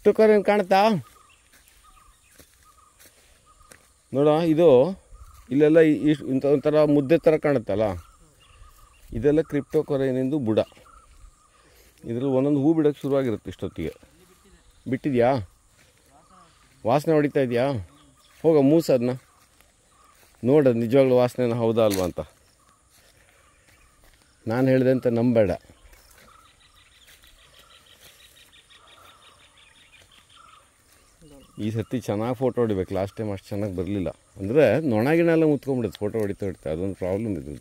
Cryptocurrency ಕಾಣ್ತಾ ನೋಡ. ಇದು ಇಲ್ಲೆಲ್ಲ ಇಂಥ ಒಂಥರ ಮುದ್ದೆ ಥರ ಕಾಣುತ್ತಲ್ಲ, ಇದೆಲ್ಲ ಕ್ರಿಪ್ಟೋಕರೆನ್ಸಿಂದು ಬುಡ. ಇದರಲ್ಲಿ ಒಂದೊಂದು ಹೂ ಬಿಡೋಕ್ಕೆ ಶುರುವಾಗಿರುತ್ತೆ ಇಷ್ಟೊತ್ತಿಗೆ. ಬಿಟ್ಟಿದೆಯಾ? ವಾಸನೆ ಹೊಡಿತಾ ಇದೆಯಾ? ಹೋಗ ಮೂಸ ಅದನ್ನ ನೋಡೋದು ನಿಜವಾಗ್ಲೂ ವಾಸನೆನ ಹೌದಾ ಅಲ್ವಾ ಅಂತ. ನಾನು ಹೇಳಿದೆ ಅಂತ ನಂಬೇಡ. ಈ ಸತಿ ಚೆನ್ನಾಗಿ ಫೋಟೋ ಹೊಡಿಬೇಕು. ಲಾಸ್ಟ್ ಟೈಮ್ ಅಷ್ಟು ಚೆನ್ನಾಗಿ ಬರಲಿಲ್ಲ. ಅಂದರೆ ನೊಣಗಿಣ ಎಲ್ಲ ಮುತ್ಕೊಂಡ್ಬಿಡುತ್ತೆ ಫೋಟೋ ಹೊಡಿತಾ ಅದೊಂದು ಪ್ರಾಬ್ಲಮ್ ಇದೆ.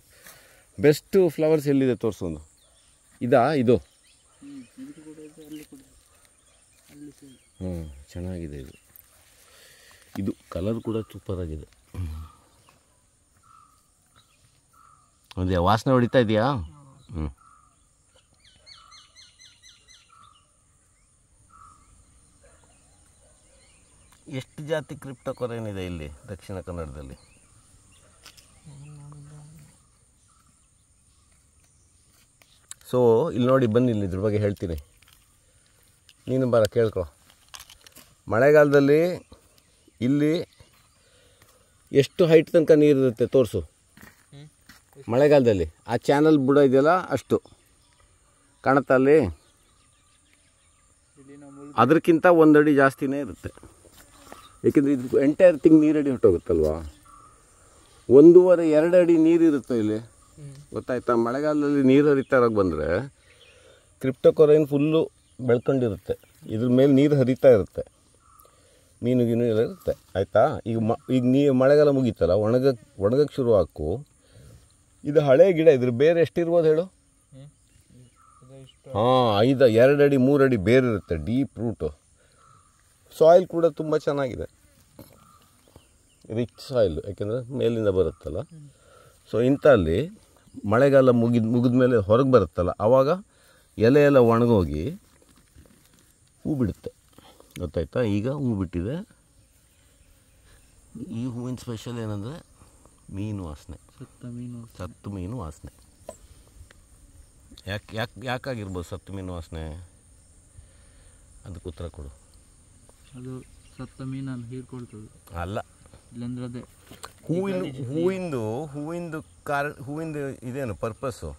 ಬೆಸ್ಟ್ ಫ್ಲವರ್ಸ್ ಎಲ್ಲಿದೆ ತೋರಿಸೋದು? ಇದಾ ಇದು? ಹಾಂ, ಚೆನ್ನಾಗಿದೆ ಇದು. ಇದು ಕಲರ್ ಕೂಡ ಸೂಪರಾಗಿದೆ. ಅದೇ ವಾಸನೆ ಹೊಡಿತಾ ಇದೆಯಾ? ಹ್ಞೂ. ಎಷ್ಟು ಜಾತಿ ಕ್ರಿಪ್ಟೋಕರೆನ್ಸಿ ಇದೆ ಇಲ್ಲಿ ದಕ್ಷಿಣ ಕನ್ನಡದಲ್ಲಿ? ಸೊ ಇಲ್ಲಿ ನೋಡಿ, ಬನ್ನಿ, ಇಲ್ಲಿ ಇದ್ರ ಬಗ್ಗೆ ಹೇಳ್ತೀನಿ. ನೀನು ಬರ ಕೇಳ್ಕೊ. ಮಳೆಗಾಲದಲ್ಲಿ ಇಲ್ಲಿ ಎಷ್ಟು ಹೈಟ್ ತನಕ ನೀರಿರುತ್ತೆ ತೋರಿಸು. ಮಳೆಗಾಲದಲ್ಲಿ ಆ ಚಾನಲ್ ಬುಡ ಇದೆಯಲ್ಲ ಅಷ್ಟು ಕಾಣುತ್ತಾ ಅಲ್ಲಿ? ಅದಕ್ಕಿಂತ ಒಂದಡಿ ಜಾಸ್ತಿನೇ ಇರುತ್ತೆ. ಏಕೆಂದರೆ ಇದು ಎಂಟೈರ್ ತಿಂಗ್ ನೀರಡಿ ಹೊಟ್ಟೋಗುತ್ತಲ್ವ. 1.5-2 ಅಡಿ ನೀರಿರುತ್ತೆ ಇಲ್ಲಿ, ಗೊತ್ತಾಯ್ತಾ? ಮಳೆಗಾಲದಲ್ಲಿ ನೀರು ಹರಿತಾ ಇರೋಕ್ಕೆ ಬಂದರೆ ಕ್ರಿಪ್ಟೋಕರೆನ್ಸಿ ಫುಲ್ಲು ಬೆಳ್ಕೊಂಡಿರುತ್ತೆ. ಇದ್ರ ಮೇಲೆ ನೀರು ಹರಿತಾ ಇರುತ್ತೆ, ಮೀನು ಗೀನು ಎಲ್ಲ ಇರುತ್ತೆ, ಆಯಿತಾ? ಈಗ ಮಳೆಗಾಲ ಮುಗೀತಲ್ಲ, ಒಣಗಕ್ಕೆ ಶುರು ಹಾಕು. ಇದು ಹಳೆ ಗಿಡ, ಇದ್ರ ಬೇರೆ ಎಷ್ಟಿರ್ಬೋದು ಹೇಳು? ಹಾಂ, 2 ಅಡಿ 3 ಅಡಿ ಬೇರೆ ಇರುತ್ತೆ, ಡೀಪ್ ರೂಟು. ಸಾಯಿಲ್ ಕೂಡ ತುಂಬ ಚೆನ್ನಾಗಿದೆ, ರಿಚ್ ಸಾಯಿಲ್, ಯಾಕೆಂದರೆ ಮೇಲಿಂದ ಬರುತ್ತಲ್ಲ. ಸೊ ಇಂಥಲ್ಲಿ ಮಳೆಗಾಲ ಮುಗಿದ ಮೇಲೆ ಹೊರಗೆ ಬರುತ್ತಲ್ಲ, ಆವಾಗ ಎಲೆ ಎಲ್ಲ ಒಣಗೋಗಿ ಹೂ ಬಿಡುತ್ತೆ, ಗೊತ್ತಾಯ್ತಾ? ಈಗ ಹೂ ಬಿಟ್ಟಿದೆ. ಈ ಹೂವಿನ ಸ್ಪೆಷಲ್ ಏನಂದರೆ ಮೀನು ವಾಸನೆ, ಸತ್ತು ಮೀನು ವಾಸನೆ. ಯಾಕಾಗಿರ್ಬೋದು ಸತ್ತು ಮೀನು ವಾಸನೆ? ಅದಕ್ಕೆ ಉತ್ತರ ಕೊಡು. ಅದು ಸತ್ತ ಮೀನನ್ನು ಹೀರ್ಕೊಳ್ತದೆ ಅಲ್ಲ, ಇಲ್ಲಾಂದ್ರೆ ಅದೇ ಹೂವಿಂದು ಇದೇನು ಪರ್ಪಸ್ಸು?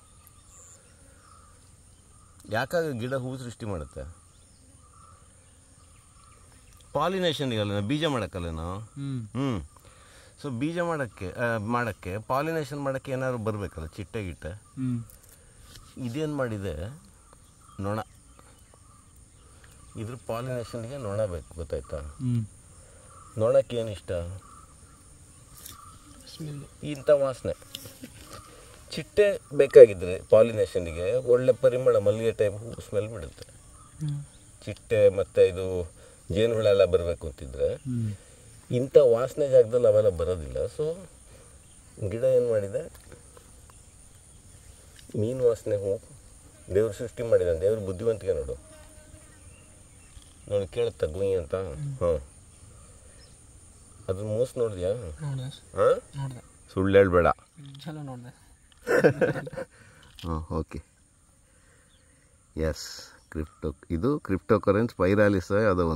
ಯಾಕಾಗ ಗಿಡ ಹೂ ಸೃಷ್ಟಿ ಮಾಡುತ್ತೆ? ಪಾಲಿನೇಷನ್ಗಲ್ಲ, ಬೀಜ ಮಾಡೋಕ್ಕಲ್ಲೇನೋ. ಸೊ ಬೀಜ ಮಾಡೋಕ್ಕೆ ಪಾಲಿನೇಷನ್ ಮಾಡೋಕ್ಕೆ ಏನಾದ್ರು ಬರಬೇಕಲ್ಲ, ಚಿಟ್ಟೆ ಗಿಟ್ಟೆ. ಇದೇನು ಮಾಡಿದೆ? ನೊಣ. ಇದ್ರ ಪಾಲಿನೇಷನ್ಗೆ ನೊಣ ಬೇಕು, ಗೊತ್ತಾಯ್ತಾ? ನೊಣಕ್ಕೆ ಏನು ಇಷ್ಟ? ಇಂಥ ವಾಸನೆ. ಚಿಟ್ಟೆ ಬೇಕಾಗಿದ್ರೆ ಪಾಲಿನೇಷನ್ಗೆ ಒಳ್ಳೆ ಪರಿಮಳ, ಮಲ್ಲಿಗೆ ಟೈಪ್ ಹೂ ಸ್ಮೆಲ್ ಬಿಡುತ್ತೆ. ಚಿಟ್ಟೆ ಮತ್ತು ಇದು ಜೇನುಹುಳ ಎಲ್ಲ ಬರಬೇಕು ಅಂತಿದ್ರೆ ಇಂಥ ವಾಸನೆ ಜಾಗದಲ್ಲಿ ಅವೆಲ್ಲ ಬರೋದಿಲ್ಲ. ಸೊ ಗಿಡ ಏನು ಮಾಡಿದೆ? ಮೀನು ವಾಸನೆ ಹೂ ದೇವ್ರು ಸೃಷ್ಟಿ ಮಾಡಿದ್ದಾನೆ. ದೇವ್ರ ಬುದ್ಧಿವಂತಿಕೆ ನೋಡು. ನೋಡಿ ಕೇಳುತ್ತಾ ಗುಯ್ ಅಂತ? ಹಾಂ, ಅದ್ರ ಮೂಸ್ ನೋಡಿದ್ಯಾ? ಹಾಂ, ಸುಳ್ಳು ಹೇಳ್ಬೇಡ. ಹಾಂ, ಓಕೆ. ಎಸ್, ಇದು ಕ್ರಿಪ್ಟೋಕರೆನ್ಸಿ ಸ್ಪೈರಾಲಿಸ್ ಅದು.